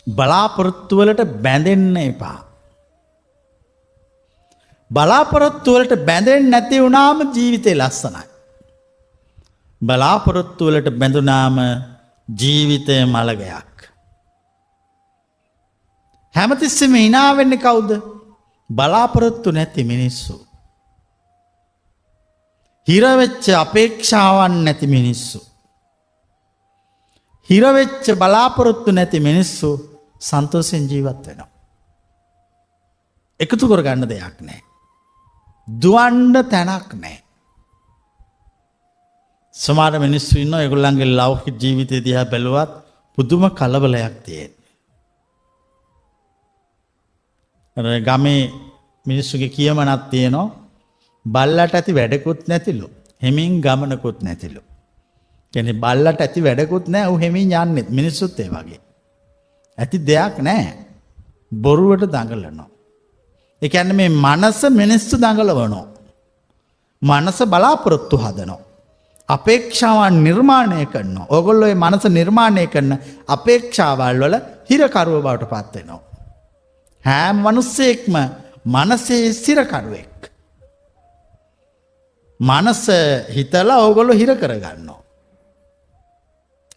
බලාපොරොත්තු වලට බැඳෙන්න එපා. බලාපොරොත්තු වලට බැඳෙන්නේ නැති වුණාම ජීවිතේ ලස්සනයි. බලාපොරොත්තු වලට බැඳුනාම ජීවිතය මලගයක්. හැමතිස්සෙම hina වෙන්නේ කවුද? බලාපොරොත්තු නැති මිනිස්සු. හිරවෙච්ච අපේක්ෂාවන් නැති මිනිස්සු. හිරවෙච්ච බලාපොරොත්තු නැති මිනිස්සු සන්තෝෂෙන් ජීවත් වෙනවා. එකතු කරගන්න දෙයක් නැහැ. දුවන්න තැනක් නැහැ. සමහර මිනිස්සු ඉන්නවා ඒගොල්ලන්ගේ ලෞකික ජීවිතය දිහා බැලුවත් පුදුම කලබලයක් තියෙන. ගමේ මිනිස්සුගේ කියමනක් තියෙනවා බල්ලට ඇති වැඩකුත් නැතිලු. හෙමින් ගමනකුත් නැතිලු. කියන්නේ බල්ලට ඇති වැඩකුත් නැහැ. ඌ හෙමින් යන්නේ. මිනිස්සුත් ඒ වගේ. ඇති දෙයක් නැහැ. බොරුවට දඟලනවා. ඒ කියන්නේ මේ මනස මිනිස්සු දඟලවනවා. මනස බලාපොරොත්තු හදනවා. අපේක්ෂාවන් නිර්මාණය කරනවා. ඕගොල්ලෝ මේ මනස නිර්මාණය කරන අපේක්ෂාවල් වල හිරකරුව බවට පත් වෙනවා. හැම මිනිස්සෙක්ම මනසේ සිරකරුවෙක්. මනස හිතලා ඕගොල්ලෝ හිර කරගන්නවා.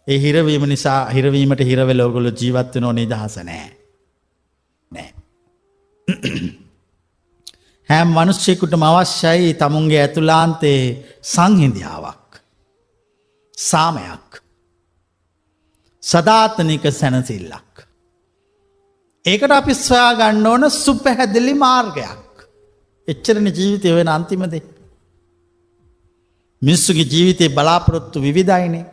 ඒ හිරවීම නිසා හිරවීමට හිර වෙලා ඕගොල්ලෝ ජීවත් වෙනව නිදහස නැහැ. නෑ. හැම මිනිස්සෙකුටම අවශ්‍යයි තමුන්ගේ ඇතුළාන්තයේ සංහිඳියාවක්. සාමයක්. සදාතනික සැනසෙල්ලක්. ඒකට අපි සොයා ගන්න ඕන සුපැහැදිලි මාර්ගයක්. එච්චරනේ ජීවිතය වෙන අන්තිමදී. මිනිස්සුගේ ජීවිතේ බලාපොරොත්තු විවිධයිනේ.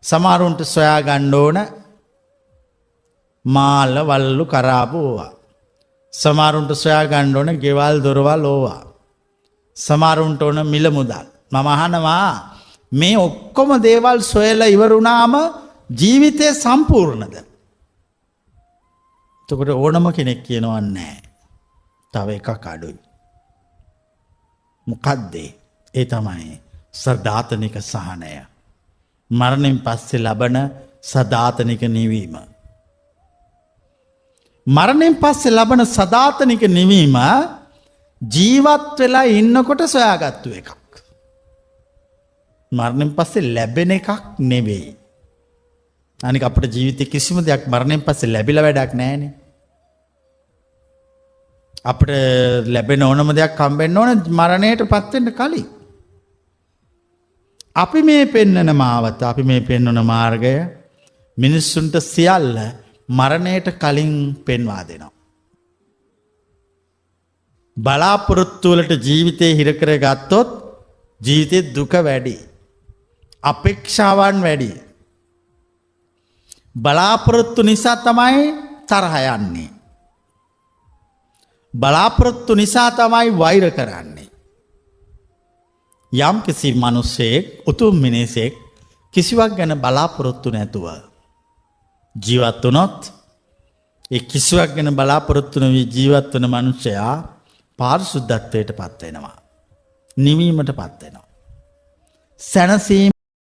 සමහරුන්ට සොයා ගන්න ඕන මාළ වල්ලු කරාබු ඕවා. සමහරුන්ට සොයා ගන්න ඕන ගෙවල් දොරවල් ඕවා. සමහරුන්ට ඕන මිල මුදල්. මම අහනවා මේ ඔක්කොම දේවල් සොයලා ඉවරුණාම ජීවිතය සම්පූර්ණද? එතකොට ඕනම කෙනෙක් කියනවා නැහැ. තව එකක් අඩුයි. මොකද්ද? ඒ තමයි සදාතනික සහනය. මරණයෙන් පස්සේ ලබන සදාතනික නිවීම. මරණයෙන් පස්සේ ලබන සදාතනික නිවීම ජීවත් වෙලා ඉන්නකොට සොයාගත්තු එකක්. මරණයෙන් පස්සේ ලැබෙන එකක් නෙවෙයි. අනික අපේ ජීවිතේ කිසිම දෙයක් මරණයෙන් පස්සේ ලැබිලා වැඩක් නැහැනේ. අපිට ලැබෙන ඕනම දෙයක් හම්බෙන්න ඕන මරණයටපත් වෙන්න කලින්. අපි මේ පෙන්වන මාවත, අපි මේ පෙන්වන මාර්ගය මිනිස්සුන්ට සියල්ල මරණයට කලින් පෙන්වා දෙනවා. බලාපොරොත්තු වලට ජීවිතේ හිර කරගත්තොත් ජීවිතේ දුක වැඩි. අපේක්ෂාවන් වැඩි. බලාපොරොත්තු නිසා තමයි තරහ යන්නේ. බලාපොරොත්තු නිසා තමයි වෛර කරන්නේ. යම් කිසි මිනිසෙක් උතුම් මිනිසෙක් කිසිවක් ගැන බලාපොරොත්තු නැතුව ජීවත් වුණොත් ඒ කිසිවක් ගැන බලාපොරොත්තු නොවි ජීවත් වන මිනිසයා පාරිශුද්ධත්වයට පත් වෙනවා. නිවීමට පත් වෙනවා. සැනසීම